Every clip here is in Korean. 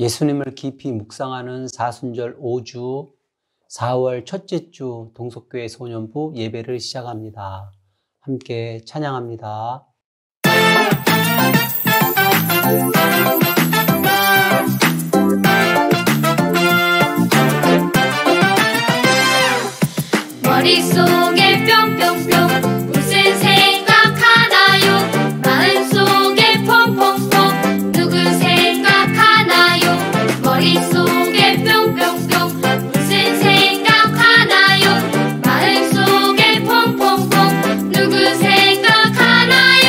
예수님을 깊이 묵상하는 사순절 5주 4월 첫째 주 동석교회 소년부 예배를 시작합니다. 함께 찬양합니다. 머릿속에 뿅뿅뿅 무슨 생각하나요? 마음속에 퐁퐁퐁 누구 생각하나요? 머릿속에 뿅뿅뿅 무슨 생각하나요? 마음속에 퐁퐁퐁 누구 생각하나요?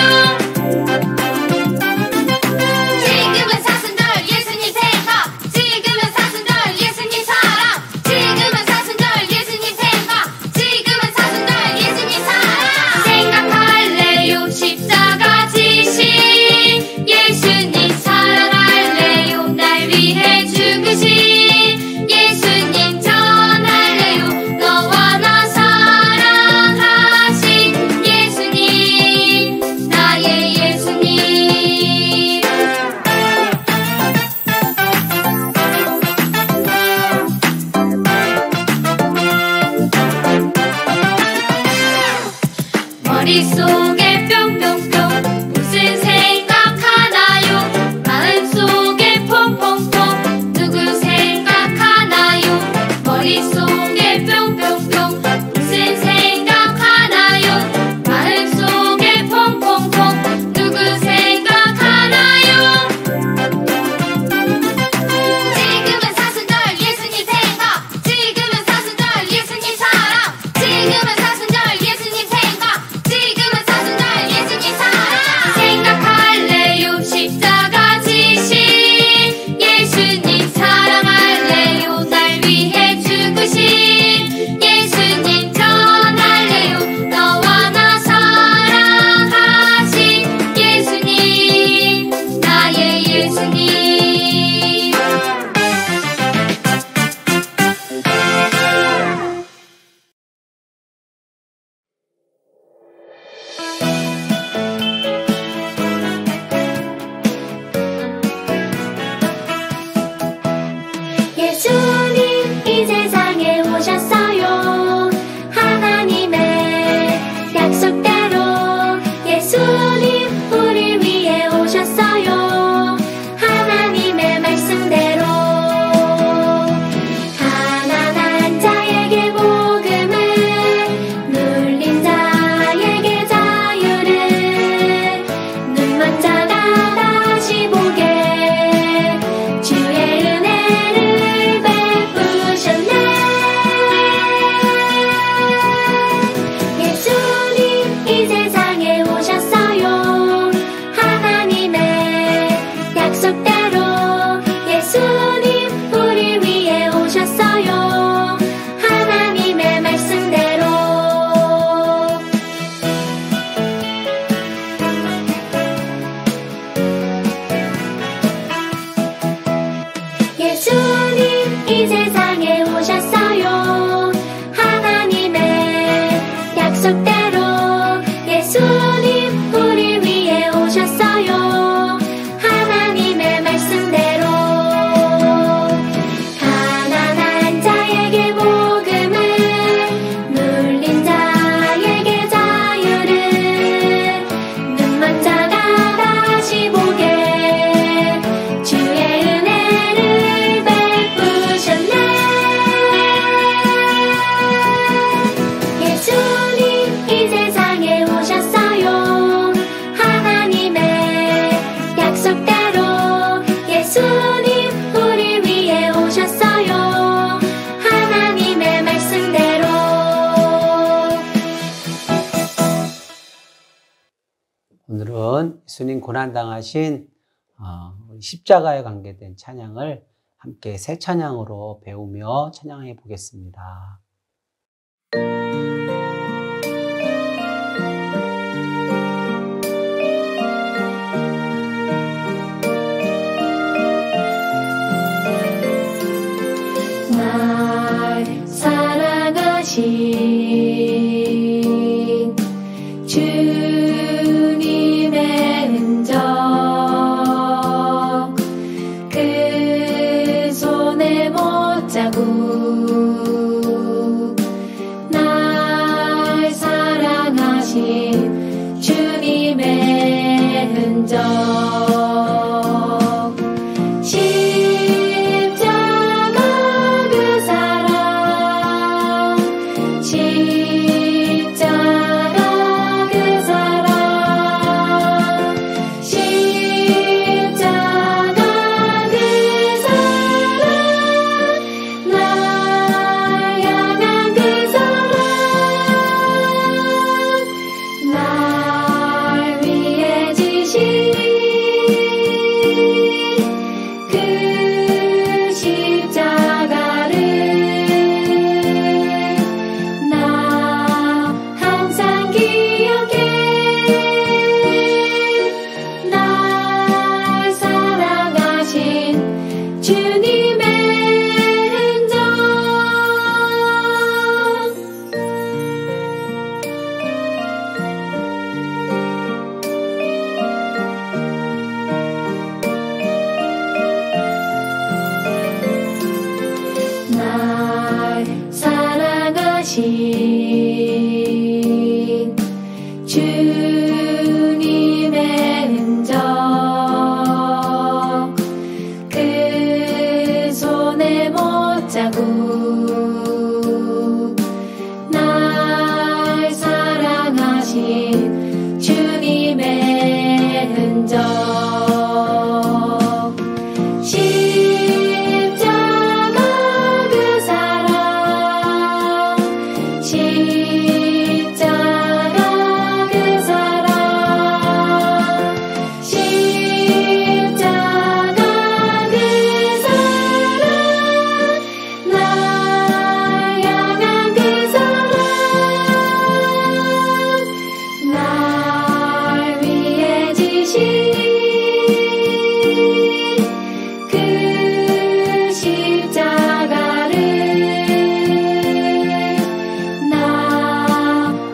지금은 사순절 예수님 생각, 지금은 사순절 예수님 사랑, 지금은 사순절 예수님 생각, 지금은 사순절 예수님 사랑. 생각할래요 십자가 지신 예수님, 사랑할래요 날 위해 죽으신 예수님, 전할래요 너와 나 사랑하신 예수님, 나의 예수님. 머릿속에 뿅뿅뿅 무슨 생각하나요? 마음속에 퐁퐁퐁 누구 생각하나요? 머릿속에 뿅뿅뿅 무슨 생각하나요? 마음속에 퐁퐁퐁 누구 생각하나요? 지금은 사순절 예수님 생각, 지금은 사순절 예수님 사랑, 지금은 사순절 예수님 생각, 지금은 사순절 예수님 사랑. 생각할래요 십자가 지신 예수님, 사랑할래요 날 위해 죽으신 예수님, 전할래요 너와 나 사랑하신 예수님, 나의 예수님. 예수님 이 세상에 오셨어요. 하나님의 약속대로 예수님 우리 위해 오셨어요. 하나님의 말씀대로 가난한 자에게 복음을, 눌린 자에게 자유를, 눈먼 자가 다시 보게 주의 은혜를 베푸셨네. 예수님 이 세상에 오셨어요. 하나님의 약속대로 예수님 우리 위해 오셨어요. 하나님의 말씀대로 예수님 이 세상에 오셨어요. 하나님의 약속대로 예수님 우리 위해 오셨어요. 하나님의 말씀대로 가난한 자에게 복음을, 눌린 자에게 자유를, 눈먼 자가 다시 보게 주의 은혜를 베푸셨네. 예수님 이 세상에 오셨어요. 하나님의 약속대로 예수님 우리 위해 오셨어요. 하나님의 말씀대로. 오늘은 예수님 고난당하신 십자가에 관계된 찬양을 함께 새 찬양으로 배우며 찬양해 보겠습니다. 날 사랑하신 주님의 흔적, 그 날 사랑하신 주님의 흔적 그 손의 못자국 날 사랑하신 주님의 흔적 십자가 그 사랑 십자가 그 사랑 십자가 그 사랑 날 향한 그 사랑 날 위해 지신 그 십자가를 나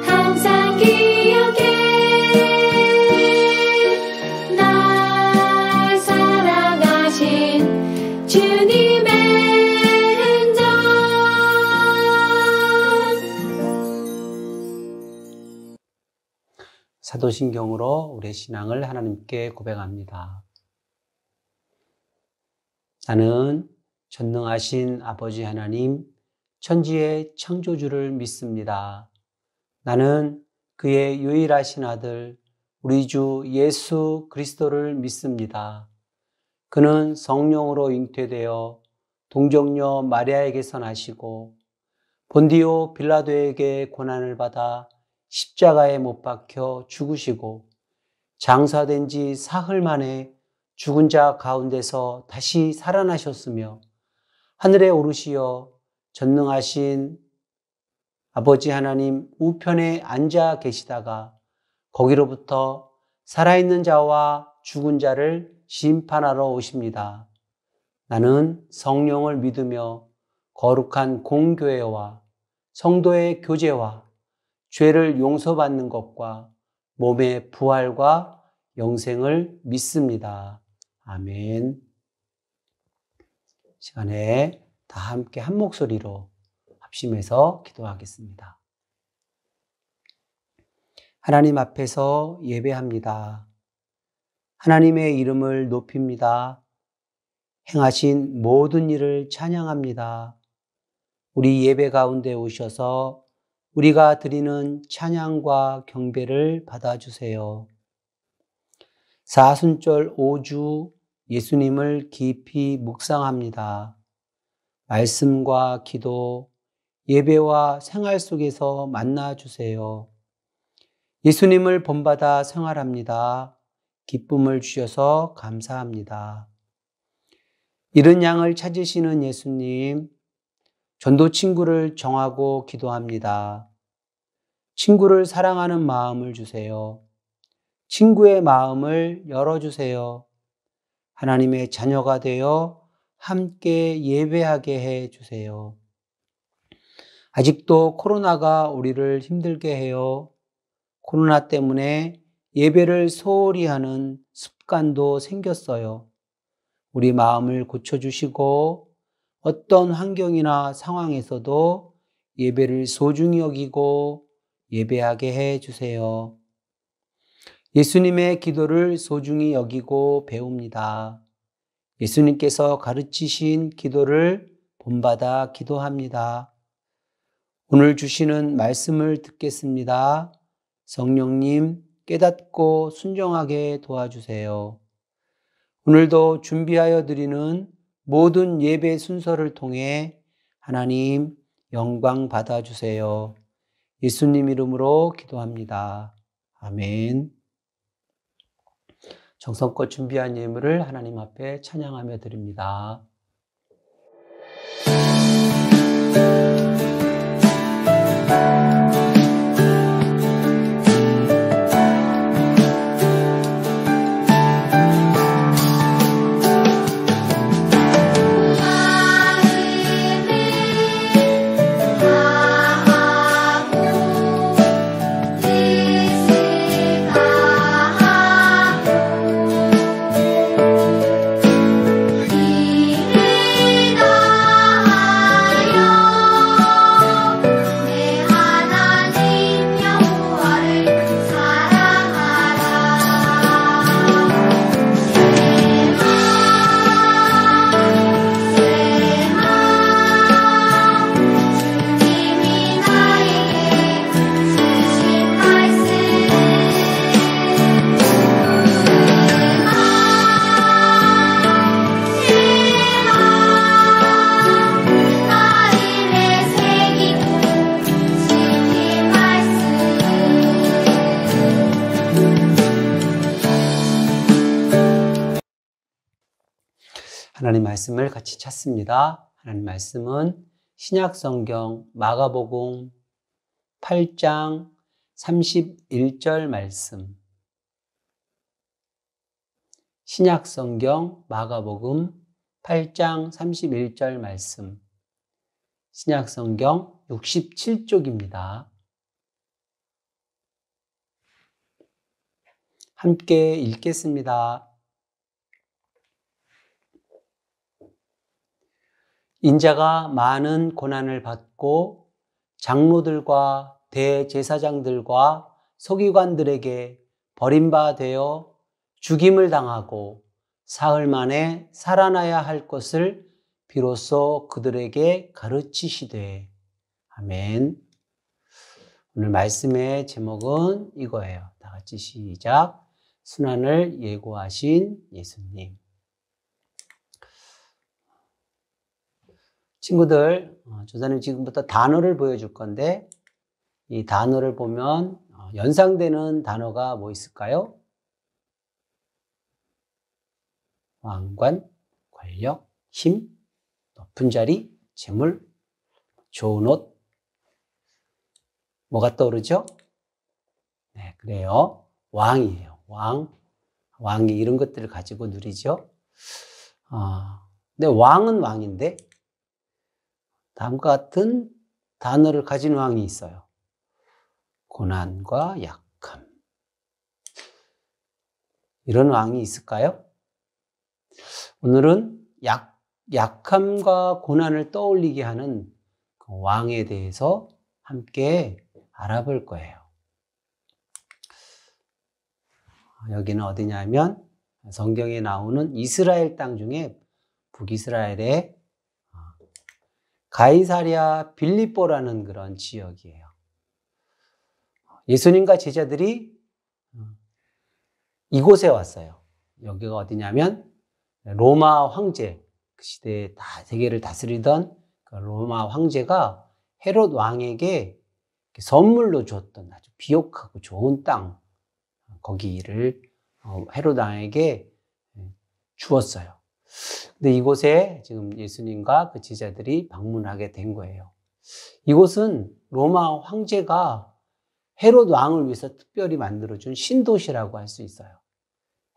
항상 기억해 날 사랑하신 주님의 흔적 사도신경으로 우리의 신앙을 하나님께 고백합니다. 나는 전능하신 아버지 하나님, 천지의 창조주를 믿습니다. 나는 그의 유일하신 아들, 우리 주 예수 그리스도를 믿습니다. 그는 성령으로 잉태되어 동정녀 마리아에게서 나시고 본디오 빌라도에게 고난을 받아 십자가에 못 박혀 죽으시고 장사된 지 사흘 만에 죽은 자 가운데서 다시 살아나셨으며 하늘에 오르시어 전능하신 아버지 하나님 우편에 앉아 계시다가 거기로부터 살아있는 자와 죽은 자를 심판하러 오십니다. 나는 성령을 믿으며 거룩한 공교회와 성도의 교제와 죄를 용서받는 것과 몸의 부활과 영생을 믿습니다. 아멘. 시간에 다 함께 한 목소리로 합심해서 기도하겠습니다. 하나님 앞에서 예배합니다. 하나님의 이름을 높입니다. 행하신 모든 일을 찬양합니다. 우리 예배 가운데 오셔서 우리가 드리는 찬양과 경배를 받아주세요. 사순절 5주 예수님을 깊이 묵상합니다. 말씀과 기도, 예배와 생활 속에서 만나주세요. 예수님을 본받아 생활합니다. 기쁨을 주셔서 감사합니다. 잃은 양을 찾으시는 예수님, 전도 친구를 정하고 기도합니다. 친구를 사랑하는 마음을 주세요. 친구의 마음을 열어주세요. 하나님의 자녀가 되어 함께 예배하게 해주세요. 아직도 코로나가 우리를 힘들게 해요. 코로나 때문에 예배를 소홀히 하는 습관도 생겼어요. 우리 마음을 고쳐주시고 어떤 환경이나 상황에서도 예배를 소중히 여기고 예배하게 해주세요. 예수님의 기도를 소중히 여기고 배웁니다. 예수님께서 가르치신 기도를 본받아 기도합니다. 오늘 주시는 말씀을 듣겠습니다. 성령님 깨닫고 순종하게 도와주세요. 오늘도 준비하여 드리는 모든 예배 순서를 통해 하나님 영광 받아주세요. 예수님 이름으로 기도합니다. 아멘. 정성껏 준비한 예물을 하나님 앞에 찬양하며 드립니다. 하나님 말씀을 같이 찾습니다. 하나님 말씀은 신약성경 마가복음 8장 31절 말씀. 신약성경 마가복음 8장 31절 말씀. 신약성경 67쪽입니다. 함께 읽겠습니다. 인자가 많은 고난을 받고 장로들과 대제사장들과 서기관들에게 버림받아 죽임을 당하고 사흘 만에 살아나야 할 것을 비로소 그들에게 가르치시되. 아멘. 오늘 말씀의 제목은 이거예요. 다 같이 시작. 순환을 예고하신 예수님. 친구들, 조사님 지금부터 단어를 보여줄 건데 이 단어를 보면 연상되는 단어가 뭐 있을까요? 왕관, 권력, 힘, 높은 자리, 재물, 좋은 옷. 뭐가 떠오르죠? 네, 그래요. 왕이에요. 왕이 이런 것들을 가지고 누리죠. 근데 왕은 왕인데 다음과 같은 단어를 가진 왕이 있어요. 고난과 약함. 이런 왕이 있을까요? 오늘은 약함과 고난을 떠올리게 하는 그 왕에 대해서 함께 알아볼 거예요. 여기는 어디냐면 성경에 나오는 이스라엘 땅 중에 북이스라엘의 가이사랴 빌립보라는 그런 지역이에요. 예수님과 제자들이 이곳에 왔어요. 여기가 어디냐면 로마 황제, 그 시대에 다 세계를 다스리던 그 로마 황제가 헤롯 왕에게 선물로 줬던 아주 비옥하고 좋은 땅, 거기를 헤롯 왕에게 주었어요. 근데 이곳에 지금 예수님과 그 제자들이 방문하게 된 거예요. 이곳은 로마 황제가 헤롯 왕을 위해서 특별히 만들어준 신도시라고 할 수 있어요.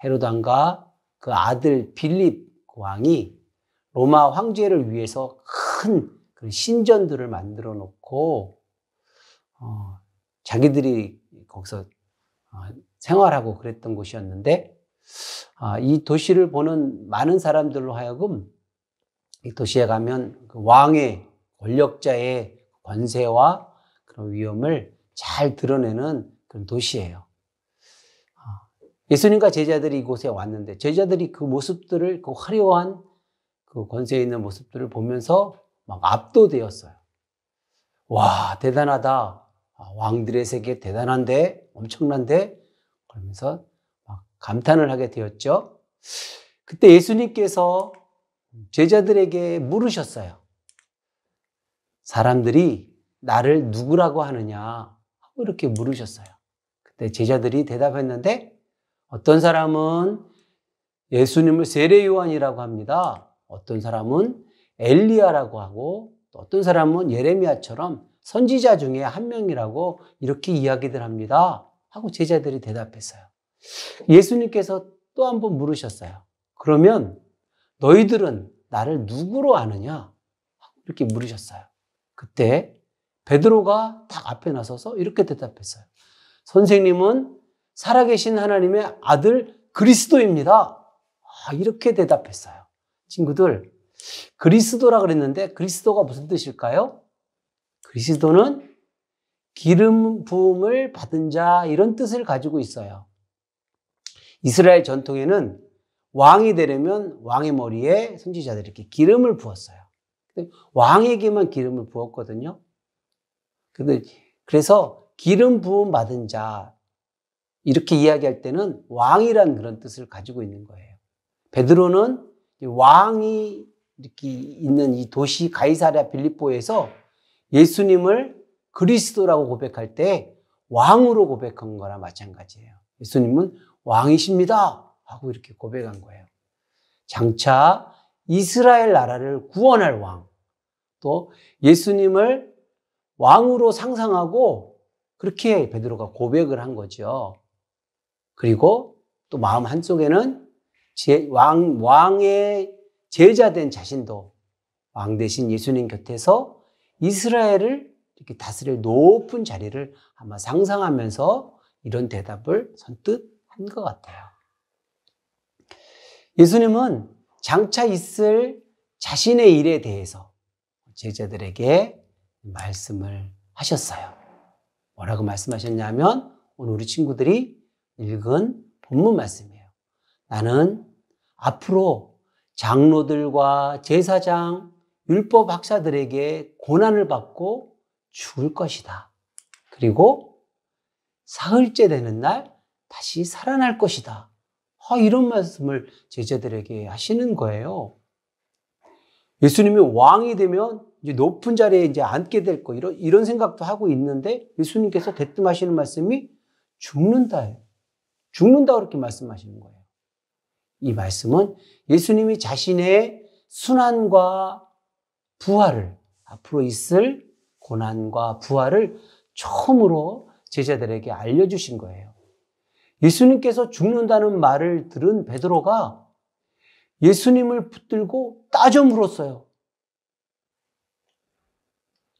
헤롯 왕과 그 아들 빌립 왕이 로마 황제를 위해서 큰 신전들을 만들어 놓고 자기들이 거기서 생활하고 그랬던 곳이었는데 이 도시를 보는 많은 사람들로 하여금 이 도시에 가면 그 왕의 권력자의 권세와 그런 위엄을 잘 드러내는 그런 도시예요. 예수님과 제자들이 이곳에 왔는데 제자들이 그 모습들을, 그 화려한 그 권세 있는 모습들을 보면서 막 압도되었어요. 와, 대단하다. 왕들의 세계 대단한데, 엄청난데, 그러면서 막 감탄을 하게 되었죠. 그때 예수님께서 제자들에게 물으셨어요. 사람들이 나를 누구라고 하느냐 하고 이렇게 물으셨어요. 그때 제자들이 대답했는데 어떤 사람은 예수님을 세례 요한이라고 합니다. 어떤 사람은 엘리야라고 하고 또 어떤 사람은 예레미야처럼 선지자 중에 한 명이라고 이렇게 이야기들 합니다. 하고 제자들이 대답했어요. 예수님께서 또 한 번 물으셨어요. 그러면 너희들은 나를 누구로 아느냐? 하고 이렇게 물으셨어요. 그때 베드로가 딱 앞에 나서서 이렇게 대답했어요. 선생님은 살아계신 하나님의 아들 그리스도입니다. 이렇게 대답했어요. 친구들, 그리스도라 그랬는데 그리스도가 무슨 뜻일까요? 그리스도는 기름 부음을 받은 자, 이런 뜻을 가지고 있어요. 이스라엘 전통에는 왕이 되려면 왕의 머리에 선지자들이 이렇게 기름을 부었어요. 왕에게만 기름을 부었거든요. 그래서 기름 부음 받은 자, 이렇게 이야기할 때는 왕이란 그런 뜻을 가지고 있는 거예요. 베드로는 왕이 이렇게 있는 이 도시 가이사랴 빌립보에서 예수님을 그리스도라고 고백할 때 왕으로 고백한 거나 마찬가지예요. 예수님은 왕이십니다 하고 이렇게 고백한 거예요. 장차 이스라엘 나라를 구원할 왕, 또 예수님을 왕으로 상상하고 그렇게 베드로가 고백을 한 거죠. 그리고 또 마음 한쪽에는 왕의 제자된 자신도 왕 대신 예수님 곁에서 이스라엘을 이렇게 다스릴 높은 자리를 아마 상상하면서 이런 대답을 선뜻 한 것 같아요. 예수님은 장차 있을 자신의 일에 대해서 제자들에게 말씀을 하셨어요. 뭐라고 말씀하셨냐면 오늘 우리 친구들이 읽은 본문 말씀이에요. 나는 앞으로 장로들과 제사장, 율법 학사들에게 고난을 받고 죽을 것이다. 그리고 사흘째 되는 날 다시 살아날 것이다. 이런 말씀을 제자들에게 하시는 거예요. 예수님이 왕이 되면 이제 높은 자리에 이제 앉게 될 거, 이런 생각도 하고 있는데 예수님께서 대뜸하시는 말씀이 죽는다예요. 죽는다 그렇게 말씀하시는 거예요. 이 말씀은 예수님이 자신의 순환과 부활을, 앞으로 있을 고난과 부활을 처음으로 제자들에게 알려주신 거예요. 예수님께서 죽는다는 말을 들은 베드로가 예수님을 붙들고 따져 물었어요.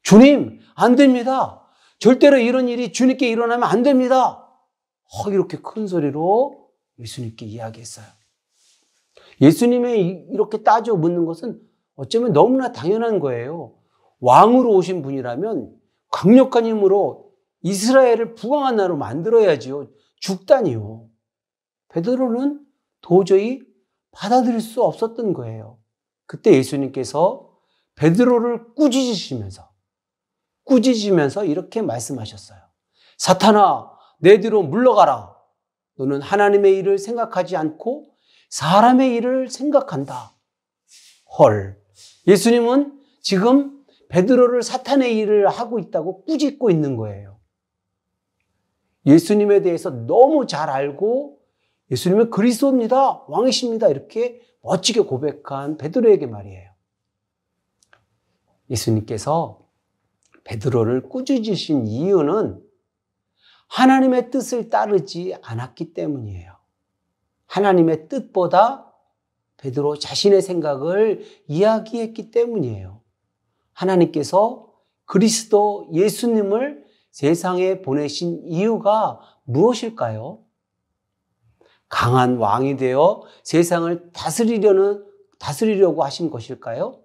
주님, 안 됩니다. 절대로 이런 일이 주님께 일어나면 안 됩니다. 이렇게 큰 소리로 예수님께 이야기했어요. 예수님의 이렇게 따져 묻는 것은 어쩌면 너무나 당연한 거예요. 왕으로 오신 분이라면 강력한 힘으로 이스라엘을 부강한 나라로 만들어야지요. 죽다니요. 베드로는 도저히 받아들일 수 없었던 거예요. 그때 예수님께서 베드로를 꾸짖으시면서 이렇게 말씀하셨어요. 사탄아, 내 뒤로 물러가라. 너는 하나님의 일을 생각하지 않고 사람의 일을 생각한다. 헐. 예수님은 지금 베드로를 사탄의 일을 하고 있다고 꾸짖고 있는 거예요. 예수님에 대해서 너무 잘 알고 예수님은 그리스도입니다. 왕이십니다. 이렇게 멋지게 고백한 베드로에게 말이에요. 예수님께서 베드로를 꾸짖으신 이유는 하나님의 뜻을 따르지 않았기 때문이에요. 하나님의 뜻보다 베드로 자신의 생각을 이야기했기 때문이에요. 하나님께서 그리스도 예수님을 세상에 보내신 이유가 무엇일까요? 강한 왕이 되어 세상을 다스리려고 하신 것일까요?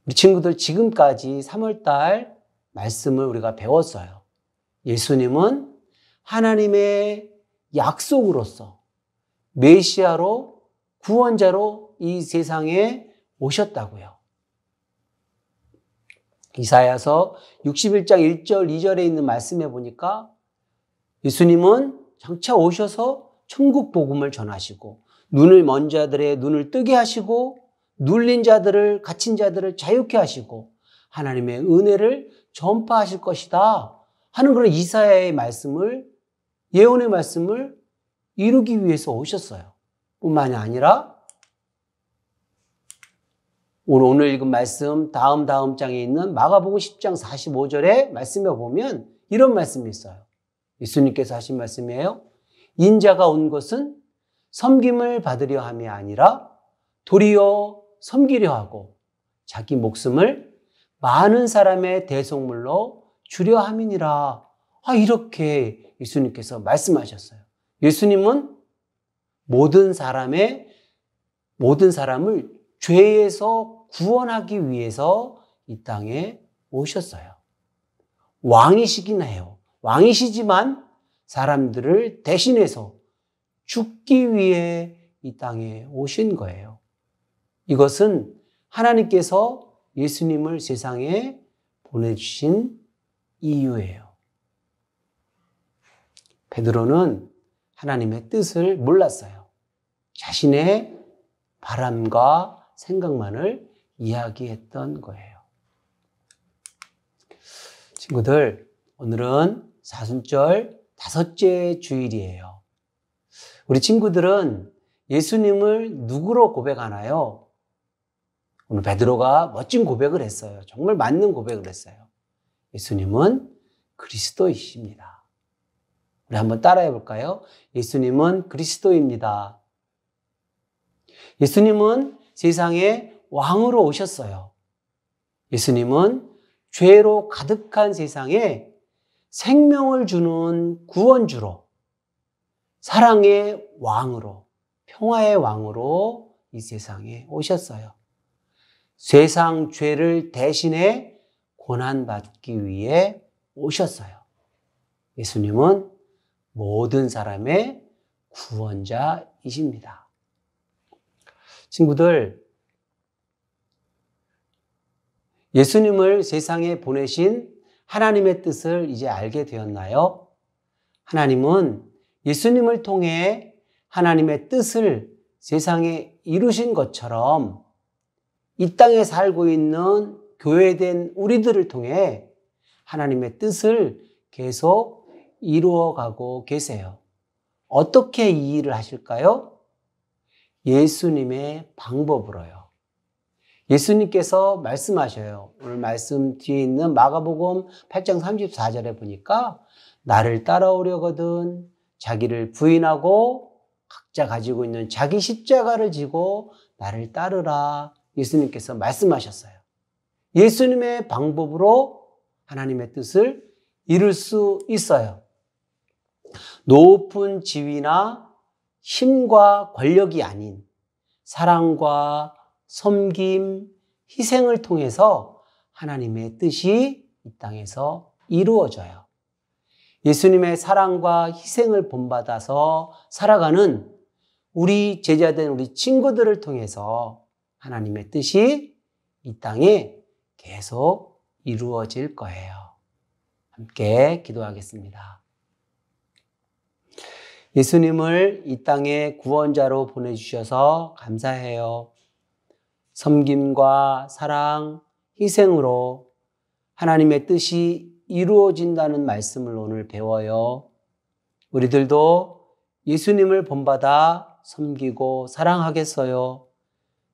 우리 친구들 지금까지 3월달 말씀을 우리가 배웠어요. 예수님은 하나님의 약속으로서 메시아로 구원자로 이 세상에 오셨다고요. 이사야서 61장 1절 2절에 있는 말씀에 보니까 예수님은 장차 오셔서 천국 복음을 전하시고 눈을 먼 자들의 눈을 뜨게 하시고 눌린 자들을 갇힌 자들을 자유케 하시고 하나님의 은혜를 전파하실 것이다 하는 그런 이사야의 말씀을 예언의 말씀을 이루기 위해서 오셨어요. 뿐만이 아니라 오늘 읽은 말씀 다음 장에 있는 마가복음 10장 45절의 말씀에 보면 이런 말씀이 있어요. 예수님께서 하신 말씀이에요. 인자가 온 것은 섬김을 받으려 함이 아니라 도리어 섬기려 하고 자기 목숨을 많은 사람의 대속물로 주려 함이니라. 이렇게 예수님께서 말씀하셨어요. 예수님은 모든 사람을 죄에서 구원하기 위해서 이 땅에 오셨어요. 왕이시긴 해요. 왕이시지만 사람들을 대신해서 죽기 위해 이 땅에 오신 거예요. 이것은 하나님께서 예수님을 세상에 보내주신 이유예요. 베드로는 하나님의 뜻을 몰랐어요. 자신의 바람과 생각만을 이야기했던 거예요. 친구들, 오늘은 사순절 5째 주일이에요. 우리 친구들은 예수님을 누구로 고백하나요? 오늘 베드로가 멋진 고백을 했어요. 정말 맞는 고백을 했어요. 예수님은 그리스도이십니다. 우리 한번 따라해 볼까요? 예수님은 그리스도입니다. 예수님은 세상에 왕으로 오셨어요. 예수님은 죄로 가득한 세상에 생명을 주는 구원주로, 사랑의 왕으로, 평화의 왕으로 이 세상에 오셨어요. 세상 죄를 대신해 고난받기 위해 오셨어요. 예수님은 모든 사람의 구원자이십니다. 친구들, 예수님을 세상에 보내신 하나님의 뜻을 이제 알게 되었나요? 하나님은 예수님을 통해 하나님의 뜻을 세상에 이루신 것처럼 이 땅에 살고 있는 교회된 우리들을 통해 하나님의 뜻을 계속 이루어가고 계세요. 어떻게 이 일을 하실까요? 예수님의 방법으로요. 예수님께서 말씀하셔요. 오늘 말씀 뒤에 있는 마가복음 8장 34절에 보니까 나를 따라오려거든 자기를 부인하고 각자 가지고 있는 자기 십자가를 지고 나를 따르라. 예수님께서 말씀하셨어요. 예수님의 방법으로 하나님의 뜻을 이룰 수 있어요. 높은 지위나 힘과 권력이 아닌 사랑과 섬김, 희생을 통해서 하나님의 뜻이 이 땅에서 이루어져요. 예수님의 사랑과 희생을 본받아서 살아가는 우리 제자된 우리 친구들을 통해서 하나님의 뜻이 이 땅에 계속 이루어질 거예요. 함께 기도하겠습니다. 예수님을 이 땅에 구원자로 보내주셔서 감사해요. 섬김과 사랑, 희생으로 하나님의 뜻이 이루어진다는 말씀을 오늘 배워요. 우리들도 예수님을 본받아 섬기고 사랑하겠어요.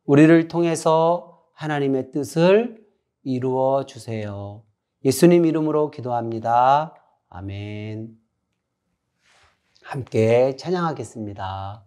우리를 통해서 하나님의 뜻을 이루어 주세요. 예수님 이름으로 기도합니다. 아멘. 함께 찬양하겠습니다.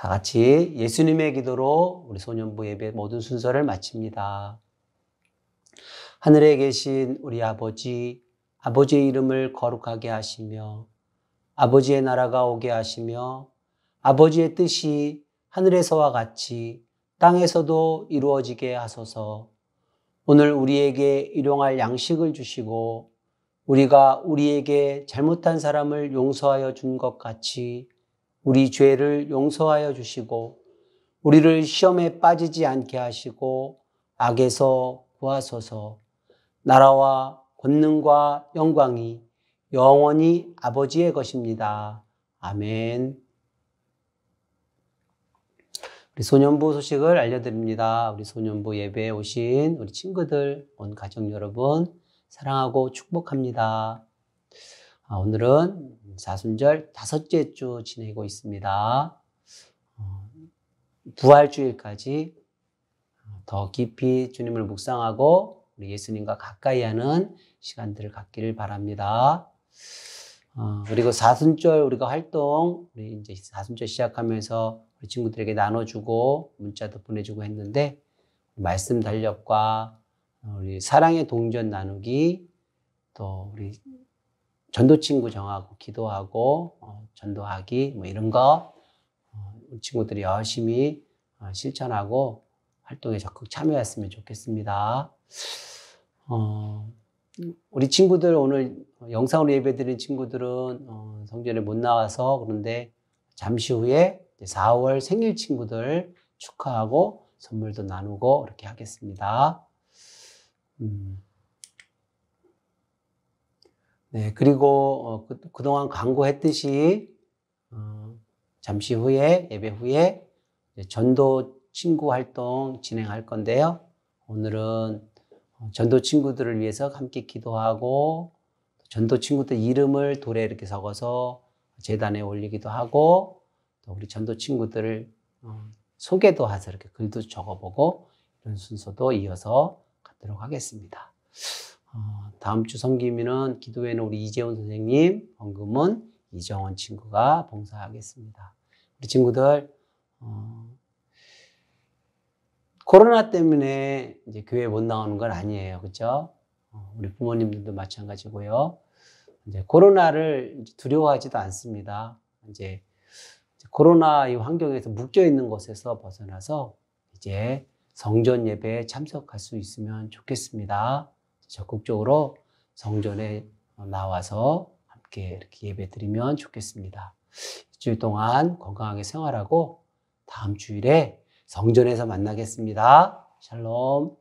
다 같이 예수님의 기도로 우리 소년부 예배 모든 순서를 마칩니다. 하늘에 계신 우리 아버지, 아버지의 이름을 거룩하게 하시며 아버지의 나라가 오게 하시며 아버지의 뜻이 하늘에서와 같이 땅에서도 이루어지게 하소서. 오늘 우리에게 일용할 양식을 주시고 우리가 우리에게 잘못한 사람을 용서하여 준 것 같이 우리 죄를 용서하여 주시고 우리를 시험에 빠지지 않게 하시고 악에서 구하소서. 나라와 권능과 영광이 영원히 아버지의 것입니다. 아멘. 우리 소년부 소식을 알려드립니다. 우리 소년부 예배에 오신 우리 친구들, 온 가족 여러분 사랑하고 축복합니다. 오늘은 사순절 5째 주 지내고 있습니다. 부활주일까지 더 깊이 주님을 묵상하고 우리 예수님과 가까이 하는 시간들을 갖기를 바랍니다. 그리고 사순절 우리가 활동, 우리 이제 사순절 시작하면서 우리 친구들에게 나눠주고 문자도 보내주고 했는데, 말씀 달력과 우리 사랑의 동전 나누기, 또 우리 전도 친구 정하고 기도하고 전도하기 뭐 이런 거 우리 친구들이 열심히 실천하고 활동에 적극 참여했으면 좋겠습니다. 우리 친구들 오늘 영상으로 예배드린 친구들은 성전에 못 나와서 그런데 잠시 후에 4월 생일 친구들 축하하고 선물도 나누고 이렇게 하겠습니다. 네, 그리고 그동안 광고했듯이 잠시 후에 예배 후에 전도 친구 활동 진행할 건데요. 오늘은 전도 친구들을 위해서 함께 기도하고 전도 친구들 이름을 돌에 이렇게 적어서 제단에 올리기도 하고 또 우리 전도 친구들을 소개도 해서 이렇게 글도 적어보고 이런 순서도 이어서 갖도록 하겠습니다. 다음 주 섬김이는 기도회는 우리 이재훈 선생님, 헌금은 이정원 친구가 봉사하겠습니다. 우리 친구들 코로나 때문에 이제 교회 못 나오는 건 아니에요, 그렇죠? 우리 부모님들도 마찬가지고요. 이제 코로나를 두려워하지도 않습니다. 이제 코로나 이 환경에서 묶여 있는 곳에서 벗어나서 이제 성전 예배에 참석할 수 있으면 좋겠습니다. 적극적으로 성전에 나와서 함께 이렇게 예배 드리면 좋겠습니다. 일주일 동안 건강하게 생활하고 다음 주일에 성전에서 만나겠습니다. 샬롬.